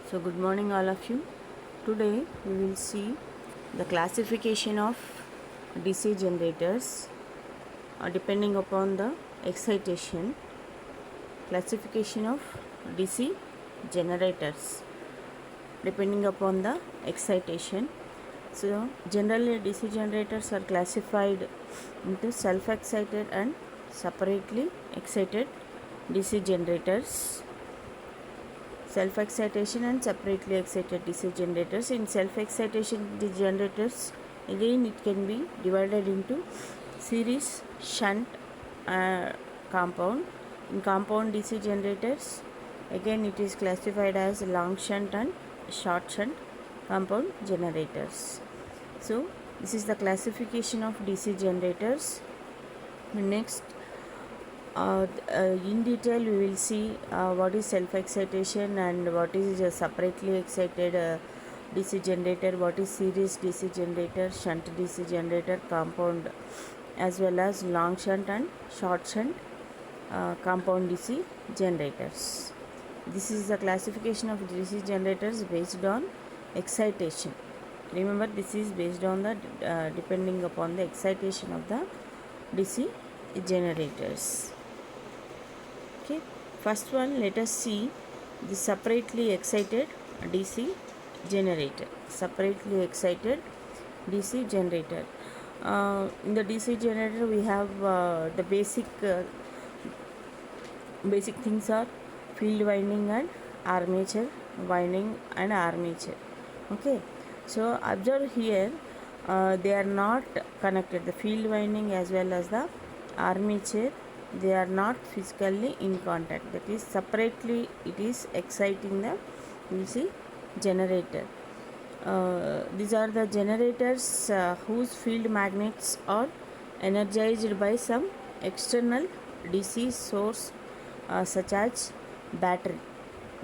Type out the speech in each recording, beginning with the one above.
So, good morning, all of you. Today, we will see the classification of DC generators depending upon the excitation. Classification of DC generators depending upon the excitation. So, generally, DC generators are classified into self excited and separately excited DC generators. Self excitation and separately excited DC generators. In self excitation generators, again it can be divided into series, shunt, compound. In compound DC generators, again it is classified as long shunt and short shunt compound generators. So this is the classification of DC generators. Next, in detail we will see what is self excitation and what is separately excited DC generator, what is series DC generator, shunt DC generator, compound, as well as long shunt and short shunt compound DC generators. This is the classification of DC generators based on excitation. Remember, this is based on the depending upon the excitation of the DC generators. Okay, first one, let us see the separately excited DC generator. Separately excited DC generator. In the DC generator, we have the basic things are field winding and armature winding and armature. Okay, so observe here, they are not connected. The field winding as well as the armature, they are not physically in contact. That is, separately it is exciting the DC generator. These are the generators whose field magnets are energized by some external DC source such as battery.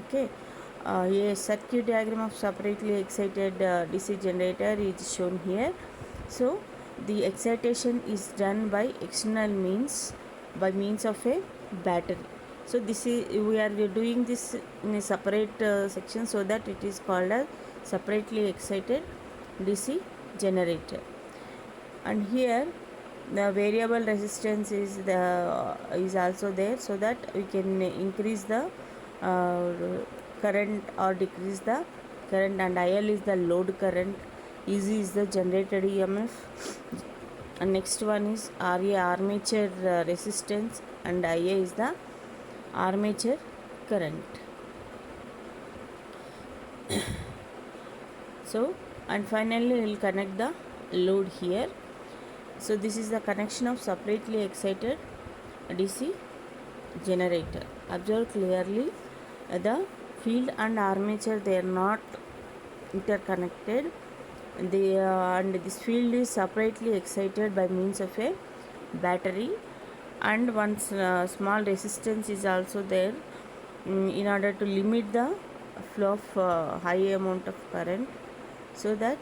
Okay, a circuit diagram of separately excited DC generator is shown here. So the excitation is done by external means, by means of a battery. So this is, we are doing this in a separate section, so that it is called as separately excited DC generator. And here the variable resistance is also there, so that we can increase the current or decrease the current, and IL is the load current, EZ is the generated EMF, and next one is RA, armature resistance, and IA is the armature current. So, and finally we will connect the load here. So this is the connection of separately excited DC generator. Observe clearly, the field and armature, they are not interconnected. They and this field is separately excited by means of a battery, and one small resistance is also there in order to limit the flow of high amount of current, so that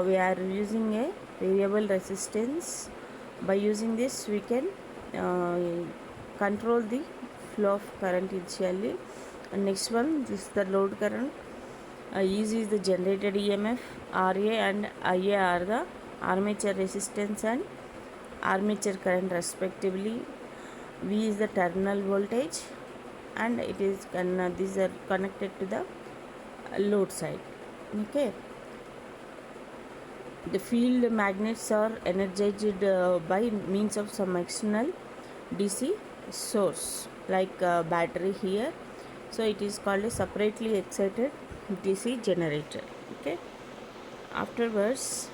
we are using a variable resistance. By using this, we can control the flow of current initially. And next one, this is the load current. EZ is the generated EMF, RA and IA are the armature resistance and armature current respectively. V is the terminal voltage, and it is these are connected to the load side. Okay, the field magnets are energized by means of some external DC source like battery here. So it is called a separately excited DC generator. Okay, afterwards,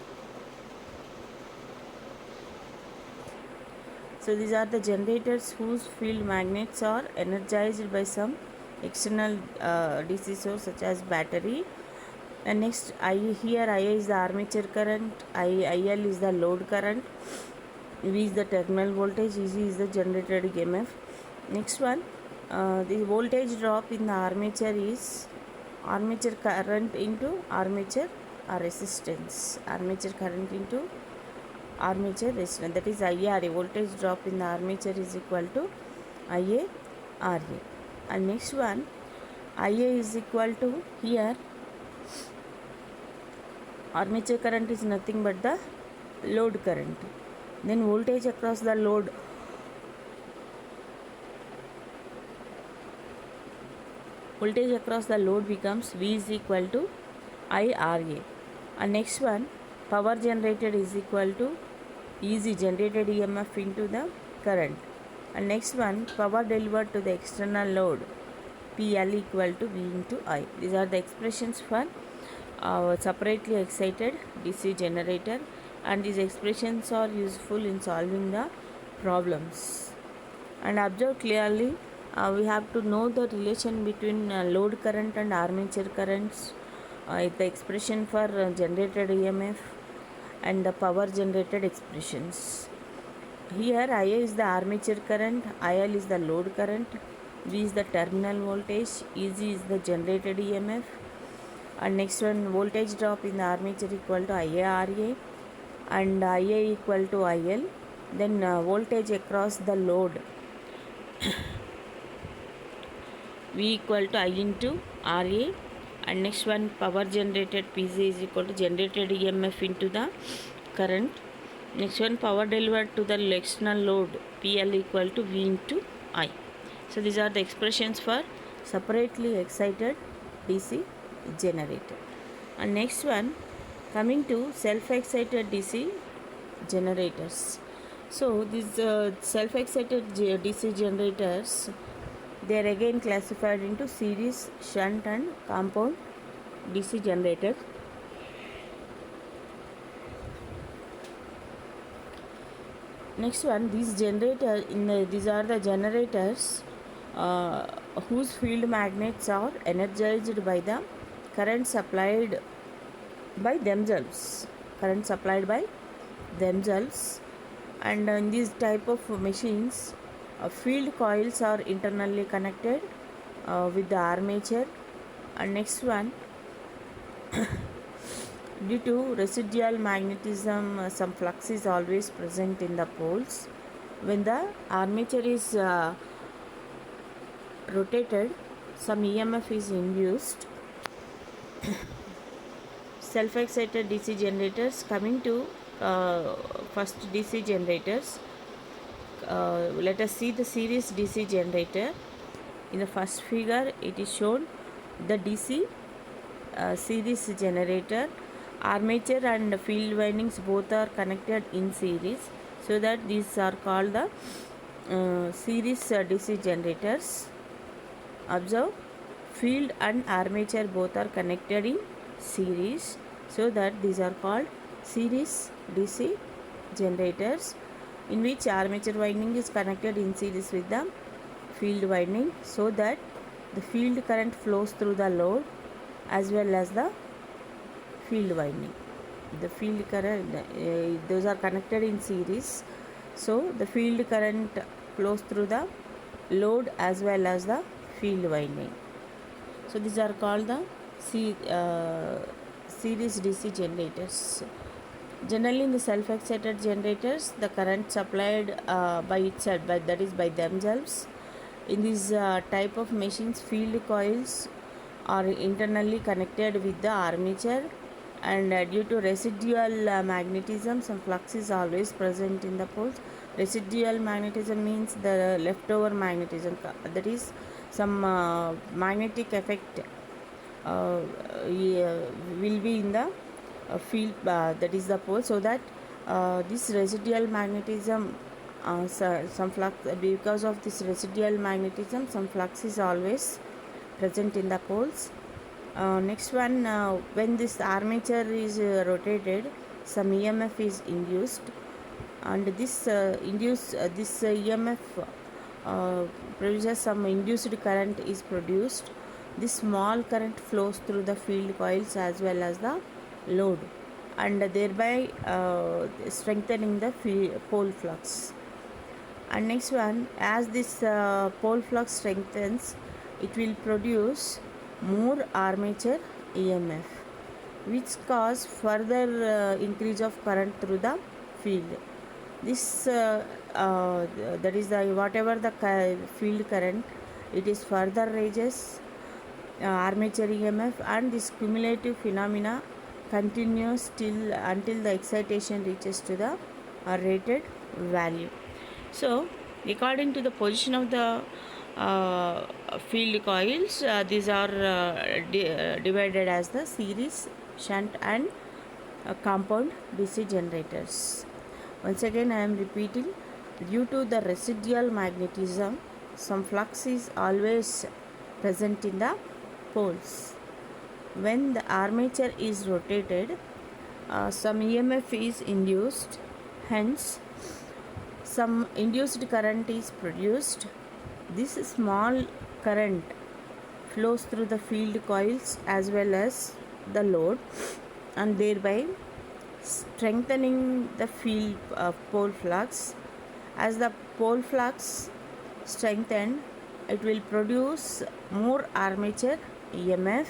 so these are the generators whose field magnets are energized by some external DC source such as battery. And next, here IA is the armature current, IL is the load current, V is the terminal voltage, EZ is the generated EMF. Next one, the voltage drop in the armature is armature current into armature resistance. Armature current into armature resistance, that is IRA. Voltage drop in the armature is equal to IARA. And next one, Ia is equal to, here armature current is nothing but the load current. Then voltage across the load, becomes V is equal to IRA. And next one, power generated is equal to EG, generated EMF, into the current. And next one, power delivered to the external load, PL equal to V into I. These are the expressions for separately excited DC generator, and these expressions are useful in solving the problems. And observe clearly, we have to know the relation between load current and armature currents, the expression for generated EMF, and the power generated expressions. Here Ia is the armature current, IL is the load current, V is the terminal voltage, EG is the generated EMF. And next one, voltage drop in the armature equal to IaRa, and Ia equal to IL. Then voltage across the load, V equal to I into Ra. And next one, power generated, PG is equal to generated EMF into the current. Next one, power delivered to the external load, PL equal to V into I. So these are the expressions for separately excited DC generator. And next one, coming to self-excited DC generators. So these self-excited DC generators, they are again classified into series, shunt, and compound DC generators. Next one, these are the generators whose field magnets are energized by the current supplied by themselves. And in these type of machines, field coils are internally connected with the armature. And next one, due to residual magnetism, some flux is always present in the poles. When the armature is rotated, some EMF is induced. Self-excited DC generators. Coming to first DC generators, let us see the series DC generator. In the first figure, it is shown the DC series generator. Armature and field windings both are connected in series, so that these are called the series DC generators. Observe, field and armature both are connected in series, so that these are called series DC generators, in which armature winding is connected in series with the field winding, so that the field current flows through the load as well as the field winding. The field current, those are connected in series, so the field current flows through the load as well as the field winding. So these are called the series DC generators. Generally, in the self-excited generators, the current supplied by itself, that is by themselves. In this type of machines, field coils are internally connected with the armature, and due to residual magnetism, some flux is always present in the poles. Residual magnetism means the leftover magnetism, that is some magnetic effect will be in the field, that is the pole, so that this residual magnetism, some flux, because of this residual magnetism, some flux is always present in the poles. Next one, when this armature is rotated, some EMF is induced, and this EMF produces some induced current is produced. This small current flows through the field coils as well as the load, and thereby strengthening the pole flux. And next one, as this pole flux strengthens, it will produce more armature EMF, which cause further increase of current through the field. This that is the whatever the field current, it is further raises, armature EMF, and this cumulative phenomena continues till until the excitation reaches to the rated value. So according to the position of the field coils, these are divided as the series, shunt, and compound DC generators. Once again I am repeating, due to the residual magnetism, some flux is always present in the poles. When the armature is rotated, some EMF is induced, hence some induced current is produced. This small current flows through the field coils as well as the load, and thereby strengthening the field pole flux. As the pole flux strengthened, it will produce more armature EMF,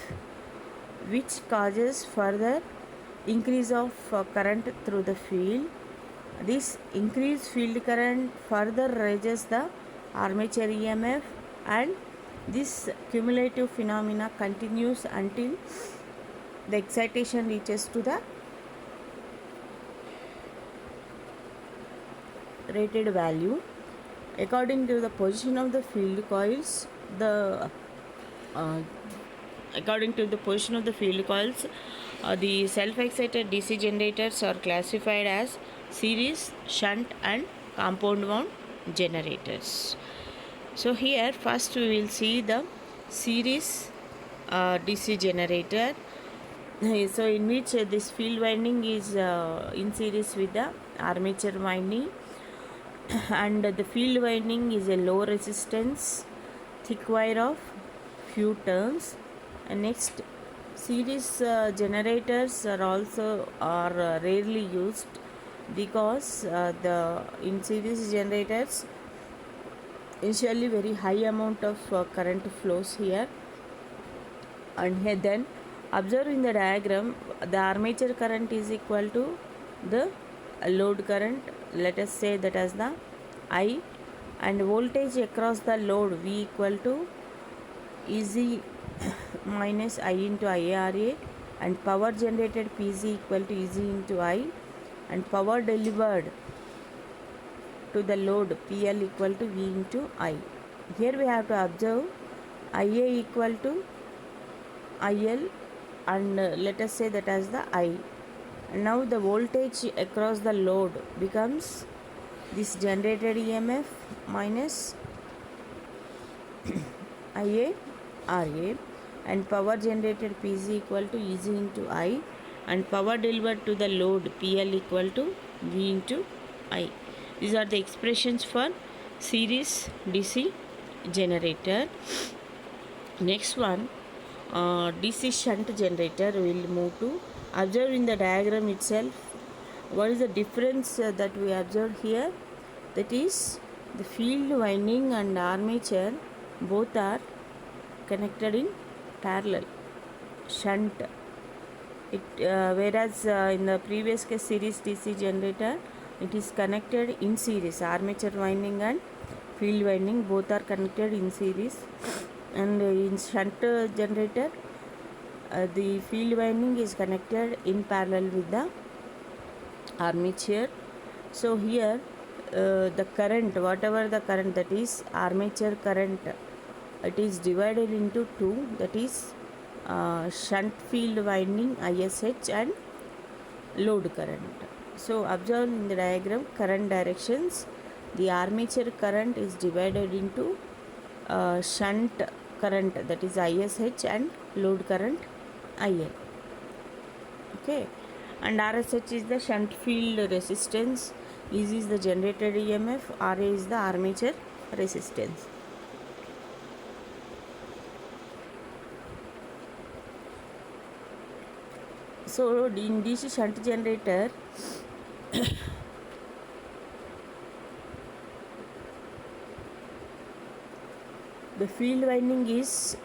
which causes further increase of current through the field. This increased field current further raises the armature EMF, and this cumulative phenomena continues until the excitation reaches to the rated value. According to the position of the field coils, the self-excited DC generators are classified as series, shunt, and compound wound generators. So here first we will see the series DC generator. So in which this field winding is in series with the armature winding, and the field winding is a low resistance thick wire of few turns. And next, series generators are rarely used, because the in series generators initially very high amount of current flows here, and here then observe in the diagram, the armature current is equal to the load current, let us say that as the I, and voltage across the load V equal to EZ minus I into IARA, and power generated PZ equal to EZ into I, and power delivered to the load PL equal to V into I. Here we have to observe IA equal to IL, and let us say that as the I. And now the voltage across the load becomes this generated EMF minus IA RA, and power generated PZ equal to EZ into I, and power delivered to the load PL equal to V into I. These are the expressions for series DC generator. Next one, DC shunt generator we will move to. Observe in the diagram itself what is the difference that we observe here. That is, the field winding and armature both are connected in parallel. Shunt, whereas in the previous case series DC generator, it is connected in series. Armature winding and field winding both are connected in series, and in shunt generator the field winding is connected in parallel with the armature. So here the current, whatever the current, that is armature current, it is divided into two, that is shunt field winding ISH and load current. So observe in the diagram current directions. The armature current is divided into shunt current, that is ISH, and load current IL. Okay, and RSH is the shunt field resistance, EZ is the generated EMF, RA is the armature resistance. So in DC shunt generator the field winding is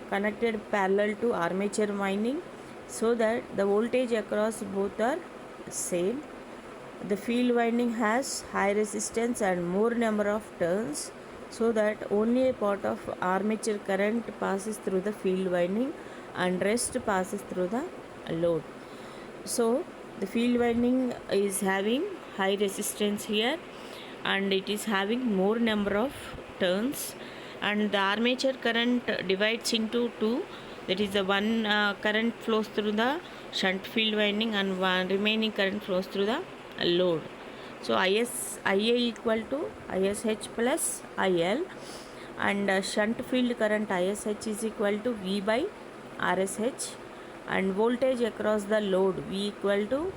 connected parallel to armature winding, so that the voltage across both are same. The field winding has high resistance and more number of turns, so that only a part of armature current passes through the field winding and rest passes through the load. So the field winding is having high resistance here, and it is having more number of turns, and the armature current divides into two, that is the one current flows through the shunt field winding and one remaining current flows through the load. So Ia equal to ISH plus IL, and shunt field current ISH is equal to V by RSH, and voltage across the load V equal to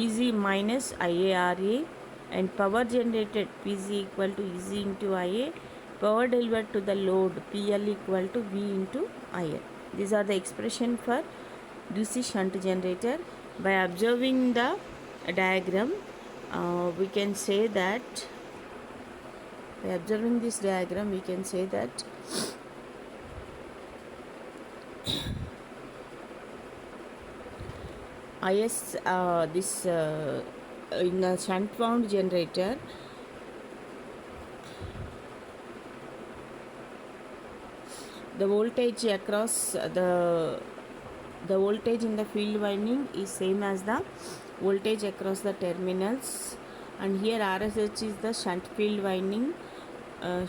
EZ minus IARA, and power generated PZ equal to EZ into IA, power delivered to the load PL equal to V into IL. These are the expression for DC shunt generator. By observing the diagram, we can say that by observing this diagram we can say that in a shunt wound generator, the voltage across the voltage in the field winding is same as the voltage across the terminals, and here RSH is the shunt field winding,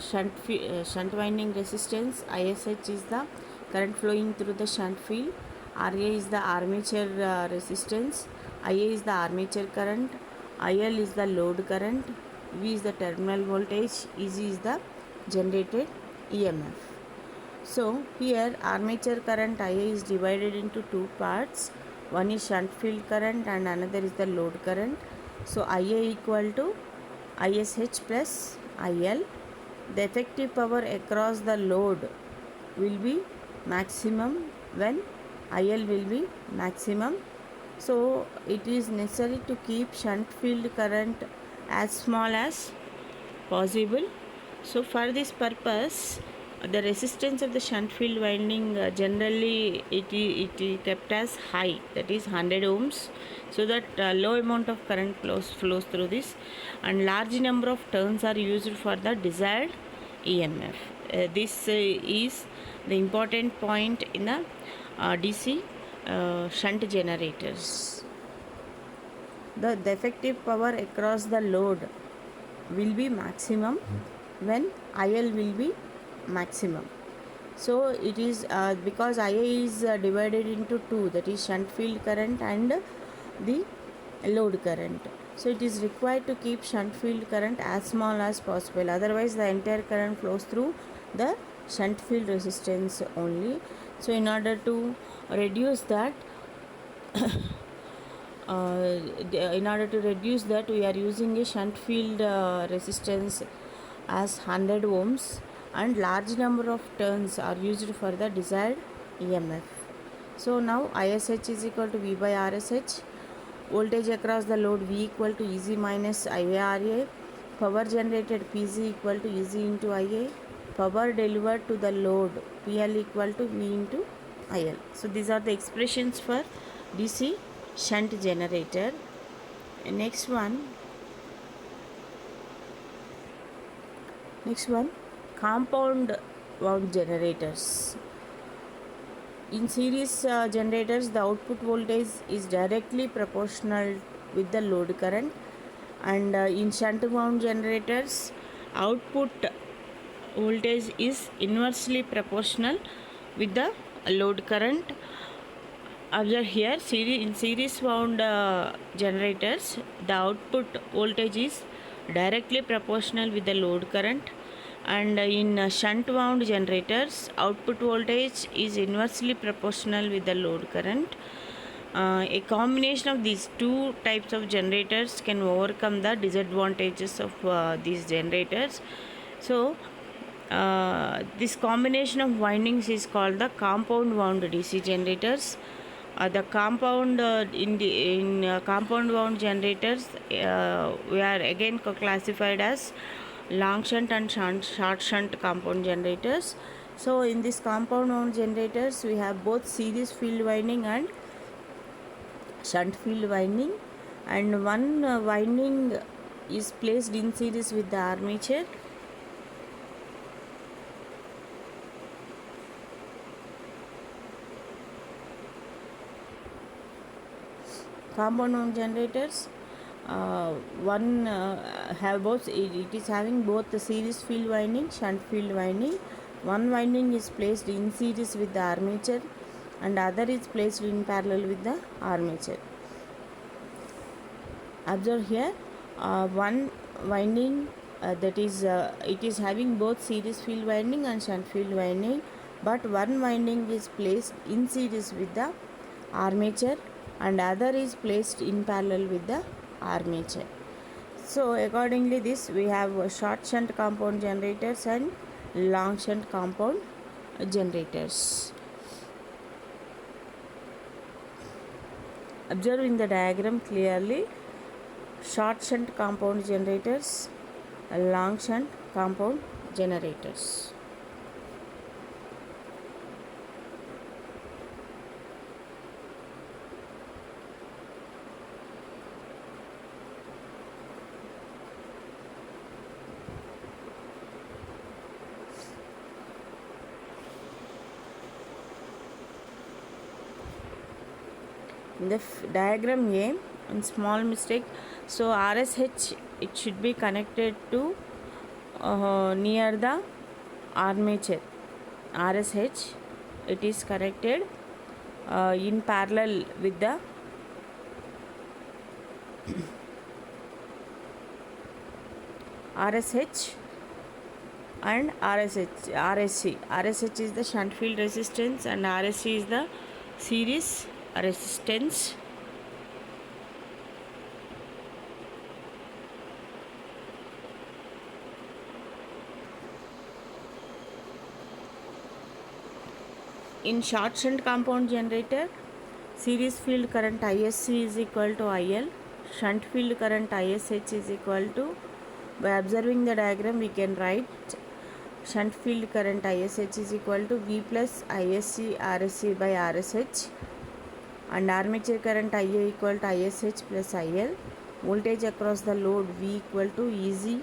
shunt winding resistance, ISH is the current flowing through the shunt field, RA is the armature resistance, IA is the armature current, IL is the load current, V is the terminal voltage, EZ is the generated EMF. So here armature current IA is divided into two parts. One is shunt field current and another is the load current. So IA equal to ISH plus IL. The effective power across the load will be maximum when IL will be maximum. So it is necessary to keep shunt field current as small as possible. So for this purpose, the resistance of the shunt field winding generally it is kept as high, that is 100 ohms, so that low amount of current flows through this, and large number of turns are used for the desired EMF. This is the important point in the DC shunt generators. The effective power across the load will be maximum when IL will be maximum. So it is because IA is divided into two, that is shunt field current and the load current. So it is required to keep shunt field current as small as possible, otherwise the entire current flows through the shunt field resistance only. So in order to reduce that we are using a shunt field resistance as 100 ohms, and large number of turns are used for the desired EMF. So now ISH is equal to V by RSH, voltage across the load V equal to EZ minus IARA, power generated PZ equal to EZ into IA, power delivered to the load PL equal to V into IL. So these are the expressions for DC shunt generator. Next one, compound wound generators. In series generators, the output voltage is directly proportional with the load current, and in shunt wound generators, output voltage is inversely proportional with the load current. Observe here, in series wound generators, the output voltage is directly proportional with the load current, and in shunt wound generators, output voltage is inversely proportional with the load current. A combination of these two types of generators can overcome the disadvantages of these generators. So this combination of windings is called the compound wound DC generators. The compound compound wound generators we are again classified as long shunt and short shunt compound generators. So in this compound wound generators, we have both series field winding and shunt field winding, and one winding is placed in series with the armature, Compound wound generators, one have both, it is having both the series field winding, shunt field winding. One winding is placed in series with the armature and other is placed in parallel with the armature. Observe here, one winding, that is it is having both series field winding and shunt field winding, but one winding is placed in series with the armature and other is placed in parallel with the armature. So accordingly this we have short shunt compound generators and long shunt compound generators. Observe in the diagram clearly, short shunt compound generators, long shunt compound generators. In the diagram A, in small mistake, so RSH it should be connected to near the armature. RSH it is connected in parallel with the RSH and RSC. RSH is the shunt field resistance and RSC is the series resistance. In short shunt compound generator, series field current ISC is equal to IL, shunt field current ISH is equal to, by observing the diagram we can write shunt field current ISH is equal to V plus ISC RSC by RSH, and armature current IA equal to ISH plus IL. Voltage across the load V equal to EZ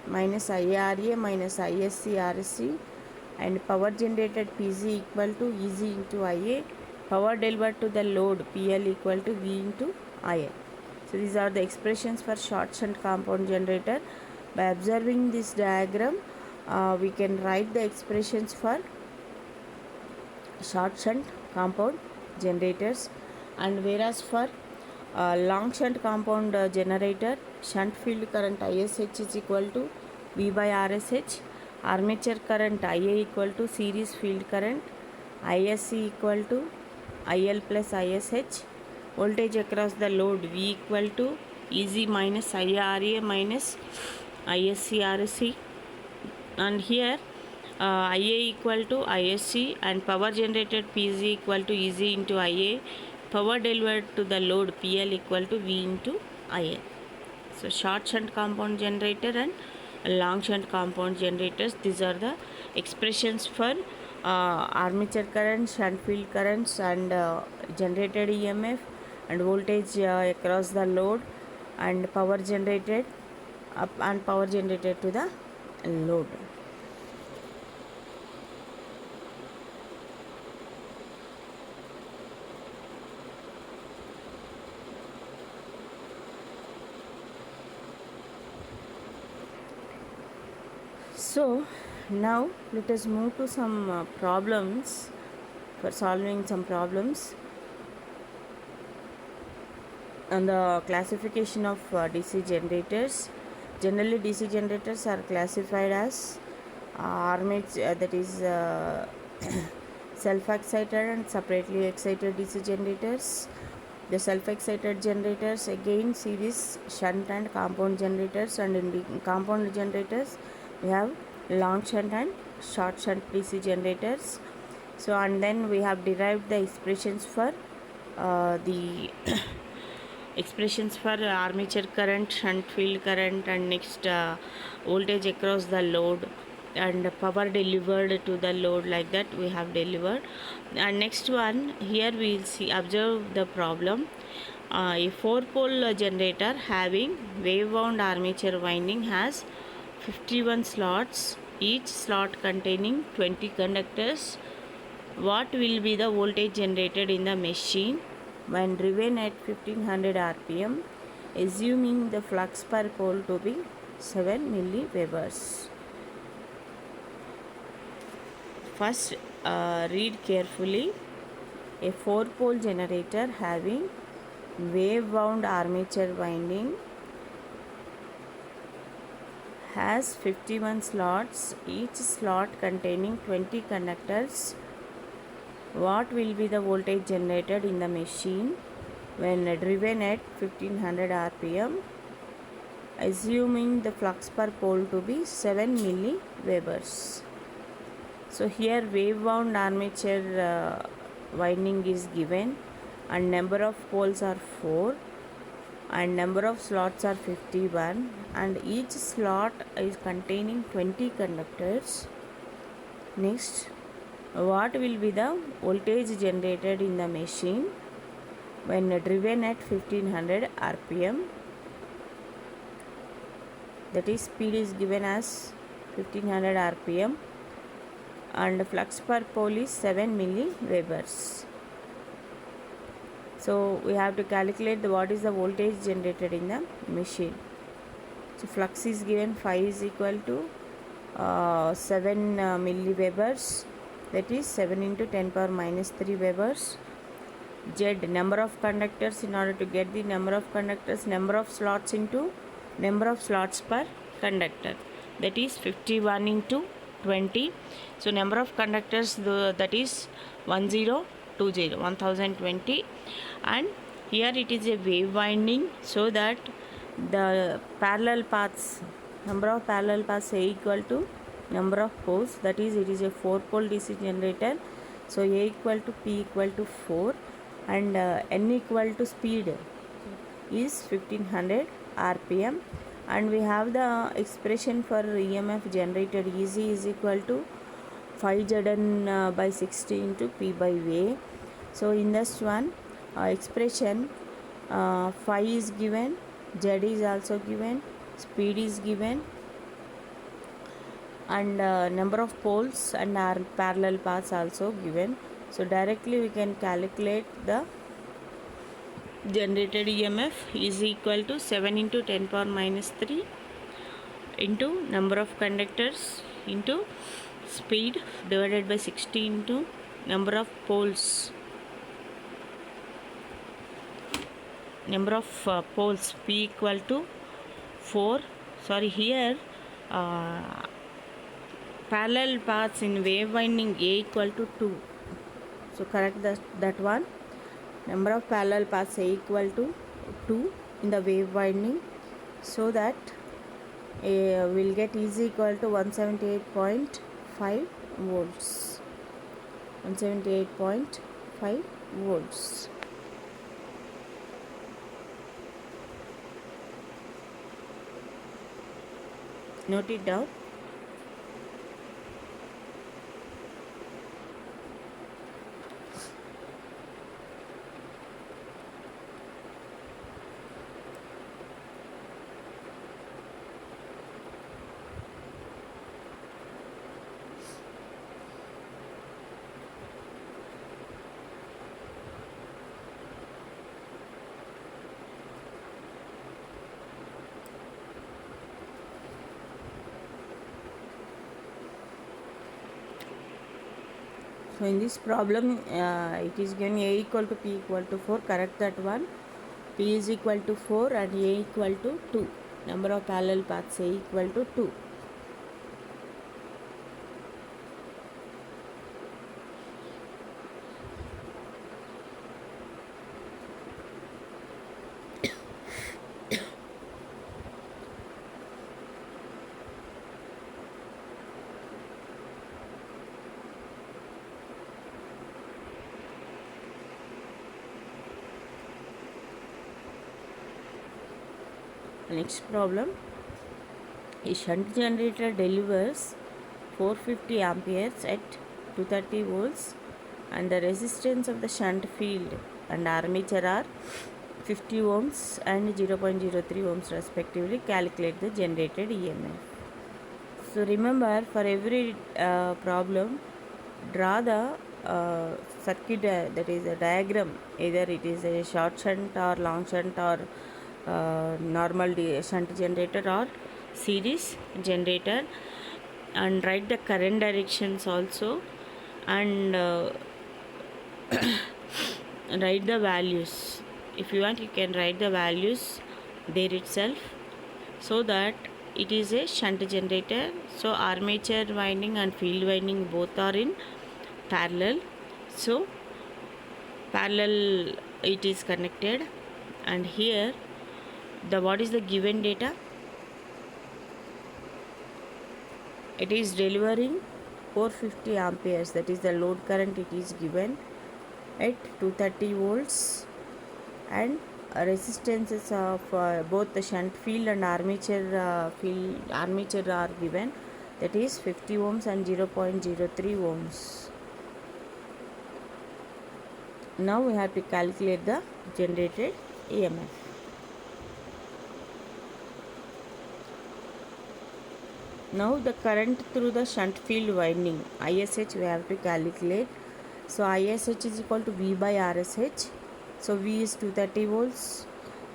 minus IARA minus ISC RSC, and power generated PG equal to EZ into IA. Power delivered to the load PL equal to V into IL. So these are the expressions for short shunt compound generator. By observing this diagram, we can write the expressions for short shunt compound generators, and whereas for long shunt compound generator, shunt field current ISH is equal to V by RSH, armature current IA equal to series field current, ISC equal to IL plus ISH, voltage across the load V equal to EZ minus IRA minus ISC RSC, and here IA equal to ISC and power generated PG equal to EZ into IA, power delivered to the load PL equal to V into IL. So short shunt compound generator and long shunt compound generators, these are the expressions for armature current, shunt field currents, and generated EMF and voltage across the load, and power generated up and power generated to the load. So now let us move to some problems, for solving some problems on the classification of DC generators. Generally DC generators are classified as armature, that is self-excited and separately excited DC generators. The self-excited generators, again series, shunt and compound generators, and in the compound generators we have long shunt and short shunt DC generators. So and then we have derived the expressions for the expressions for armature current, shunt field current, and next voltage across the load and power delivered to the load, like that we have delivered. And next one, here we will see, observe the problem. A 4-pole generator having wave wound armature winding has 51 slots, each slot containing 20 conductors. What will be the voltage generated in the machine when driven at 1500 rpm, assuming the flux per pole to be 7 milliwebers. First, read carefully. A 4-pole generator having wave-wound armature winding has 51 slots, each slot containing 20 conductors. What will be the voltage generated in the machine when driven at 1500 rpm, assuming the flux per pole to be 7 milliwebers? So here wave wound armature winding is given, and number of poles are 4 and number of slots are 51, and each slot is containing 20 conductors. Next, what will be the voltage generated in the machine when driven at 1500 rpm? That is, speed is given as 1500 rpm and flux per pole is 7 milliwebers. So we have to calculate what is the voltage generated in the machine. So flux is given, phi is equal to 7 milliwebers, that is 7 into 10 power minus 3 webers. Z, number of conductors. In order to get the number of conductors, number of slots into number of slots per conductor, that is 51 into 20. So number of conductors, that is 1020, and here it is a wave winding, so that the parallel paths, number of parallel paths A equal to number of poles, that is it is a 4-pole DC generator. So A equal to P equal to 4 and N equal to speed is 1500 rpm, and we have the expression for EMF generated. EZ is equal to 5Zn by 60 into P by A. So in this one expression, phi is given, Z is also given, speed is given, and number of poles and our parallel paths also given. So directly we can calculate the generated EMF is equal to 7 into 10 power minus 3 into number of conductors into speed divided by 60 into number of poles. Number of poles, P equal to 4. Sorry, here parallel paths in wave winding A equal to 2. So correct that one. Number of parallel paths A equal to 2 in the wave winding, so that we'll get E is equal to 178.5 volts. 178.5 volts. Note it down. So in this problem it is given A equal to P equal to 4. Correct that one. P is equal to 4 and A equal to 2. Number of parallel paths A equal to 2. Next problem. A shunt generator delivers 450 amperes at 230 volts, and the resistance of the shunt field and armature are 50 ohms and 0.03 ohms respectively. Calculate the generated EMF. So remember, for every problem, draw the circuit, that is a diagram, either it is a short shunt or long shunt or normal shunt generator or series generator, and write the current directions also, and write the values. If you want, you can write the values there itself, so that it is a shunt generator. So armature winding and field winding both are in parallel, so parallel it is connected. And here the what is the given data? It is delivering 450 amperes, that is the load current it is given at 230 volts, and resistances of both the shunt field and armature are given, that is 50 ohms and 0.03 ohms. Now we have to calculate the generated EMF. Now the current through the shunt field winding, ISH, we have to calculate. So ISH is equal to V by RSH. So V is 230 volts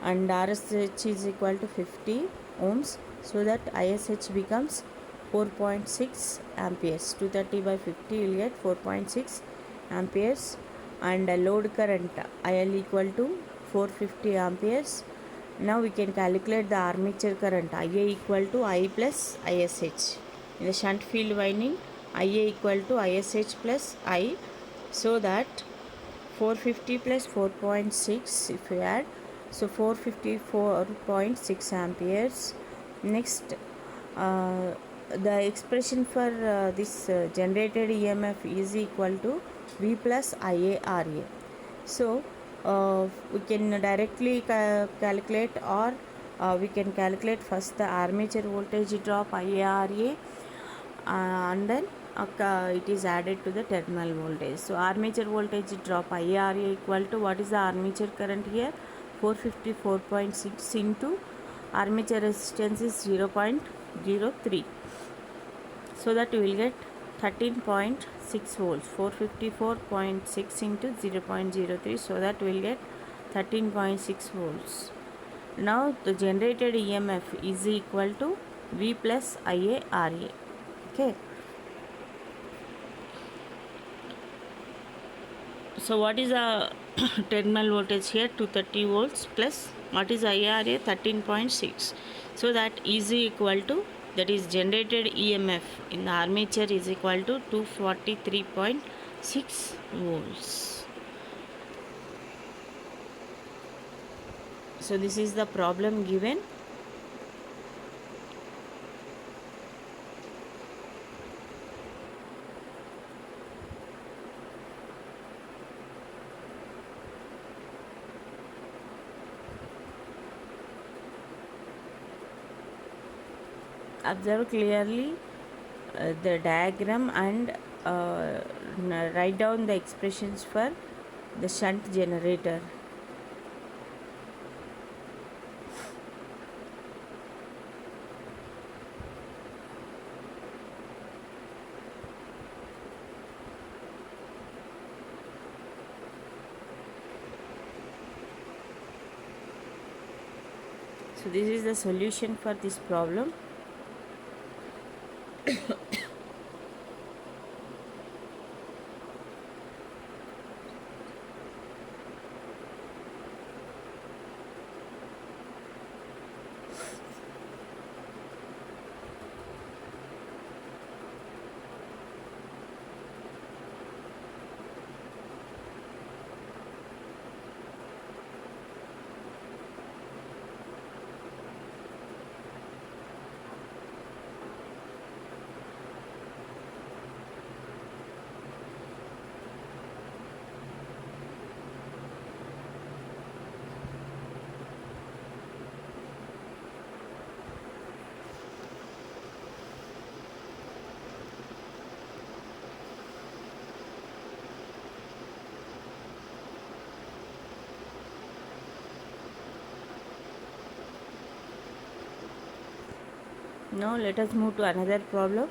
and RSH is equal to 50 ohms. So that ISH becomes 4.6 amperes. 230 by 50 you will get 4.6 amperes. And load current IL equal to 450 amperes. Now we can calculate the armature current, IA equal to I plus ISH. In the shunt field winding, IA equal to ISH plus I. So that 450 plus 4.6, if we add, so 454.6 amperes. Next, the expression for this generated EMF is equal to V plus IA RA. So we can directly calculate, or we can calculate first the armature voltage drop IARA, and then it is added to the terminal voltage. So armature voltage drop IARA equal to, what is the armature current here? 454.6 into armature resistance is 0.03. So that we will get 13.6 volts. 454.6 into 0.03, so that we will get 13.6 volts. Now the generated EMF is equal to V plus IA RA. Okay. So what is the terminal voltage here? 230 volts plus what is IRA? 13.6. So that is equal to, that is generated EMF in the armature is equal to 243.6 volts. So this is the problem given. Observe clearly the diagram and write down the expressions for the shunt generator. So this is the solution for this problem. Now let us move to another problem.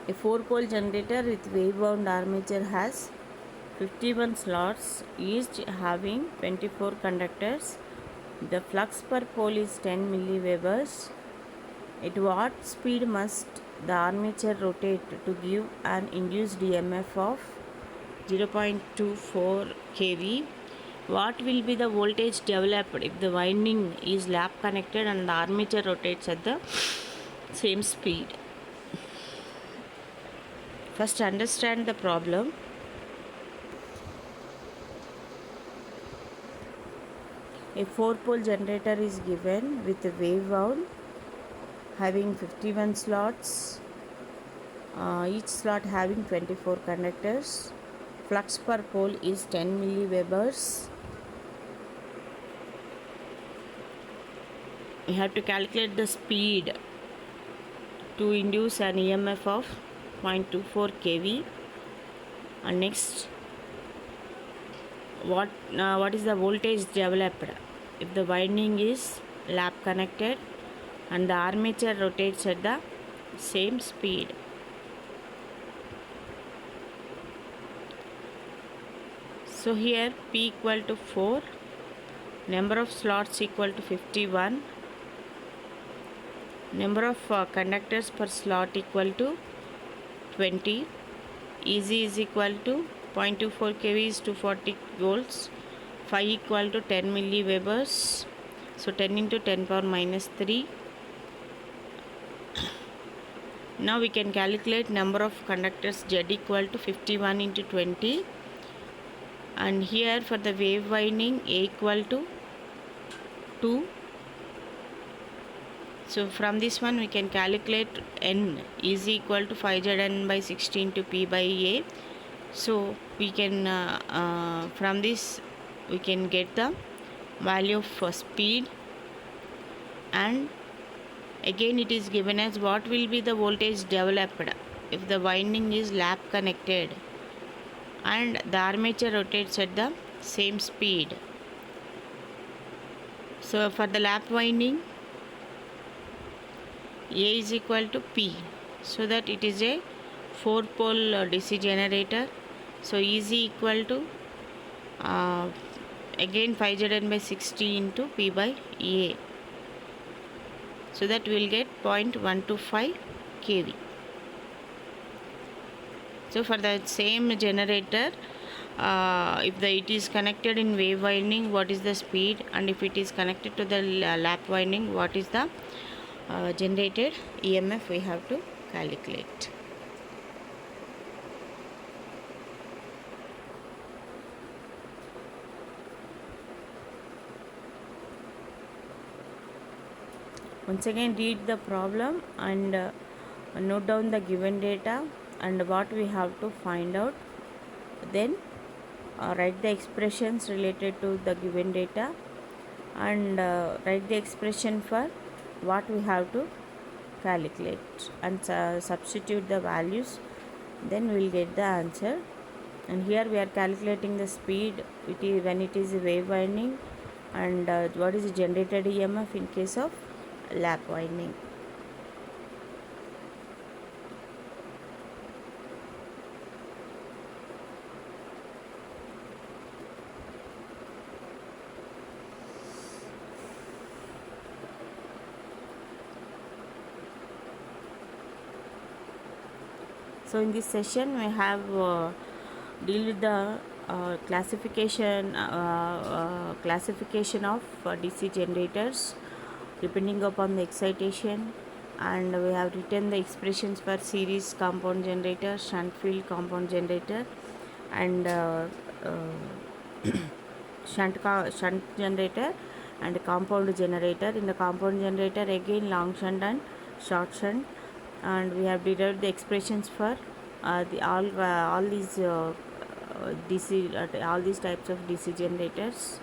A 4-pole generator with wave-wound armature has 51 slots, each having 24 conductors. The flux per pole is 10 milliwebers. At what speed must the armature rotate to give an induced EMF of 0.24 kV? What will be the voltage developed if the winding is lap connected and the armature rotates at the same speed? First, understand the problem. A 4-pole generator is given with a wave wound having 51 slots, each slot having 24 conductors. Flux per pole is 10 milliwebers. We have to calculate the speed to induce an EMF of 0.24 kV. And next, what is the voltage developed if the winding is lap connected and the armature rotates at the same speed? So here P equal to 4, number of slots equal to 51, number of conductors per slot equal to 20, EZ is equal to 0.24 kV is 240 volts, phi equal to 10 milliwebers, so 10 into 10 power minus 3. Now we can calculate number of conductors Z equal to 51 into 20, and here for the wave winding A equal to 2. So from this one we can calculate N is equal to 5Zn by 16 to P by A. So we can from this we can get the value of speed, and again it is given as what will be the voltage developed if the winding is lap connected and the armature rotates at the same speed. So for the lap winding, A is equal to P, so that it is a 4-pole DC generator. So EZ equal to again 5Zn by 60 into P by A, so that we will get 0.125 kV. So for the same generator, if it is connected in wave winding, what is the speed, and if it is connected to the lap winding, what is the generated EMF we have to calculate. Once again read the problem and note down the given data and what we have to find out. Then write the expressions related to the given data and write the expression for what we have to calculate and substitute the values. Then we will get the answer. And here we are calculating the speed when it is a wave winding, and what is the generated EMF in case of lap winding. So in this session we have deal with the classification of DC generators depending upon the excitation, and we have written the expressions for series compound generator, shunt field compound generator, and shunt generator and compound generator. In the compound generator again long shunt and short shunt, and we have derived the expressions for all these DC all these types of DC generators.